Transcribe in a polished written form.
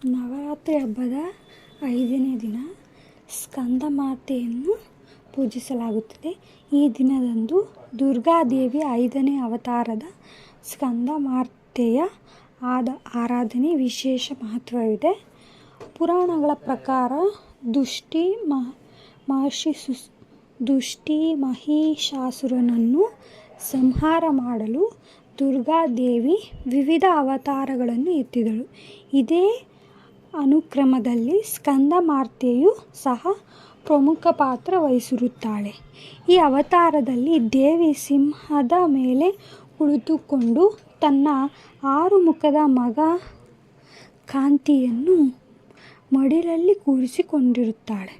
ನವರಾತ್ರಿ ಹಬ್ಬದ 5ನೇ ದಿನ ಸ್ಕಂದಮಾತೆಯನ್ನು ಪೂಜಿಸಲಾಗುತ್ತದೆ. ಈ ದಿನದಂದು ದುರ್ಗಾದೇವಿ 5ನೇ ಅವತಾರದ ಸ್ಕಂದಮಾತೆಯ ಆರಾಧನೆ ವಿಶೇಷ ಮಹತ್ವವಿದೆ. ಪುರಾಣಗಳ ಪ್ರಕಾರ ದುಷ್ಟಿ ಮಹಿಷಾಸುರನನ್ನು ಸಂಹಾರ ಮಾಡಲು ದುರ್ಗಾದೇವಿ ವಿವಿಧ ಅವತಾರಗಳನ್ನು ಎತ್ತಿದಳು. ಇದೇ ಅನುಕ್ರಮದಲ್ಲಿ ಸ್ಕಂದಮಾತೆಯೂ ಸಹ ಪ್ರಮುಖ ಪಾತ್ರ ವಹಿಸಿರುತ್ತಾಳೆ. ಈ ಅವತಾರದಲ್ಲಿ ದೇವಿ ಸಿಂಹದ ಮೇಲೆ ಕುಳಿತುಕೊಂಡು ತನ್ನ 6 ಮುಖದ ಮಗ ಕಾಂತಿಯನ್ನು ಮಡಿಲಲ್ಲಿ ಕೂರಿಸಿಕೊಂಡಿರುತ್ತಾಳೆ.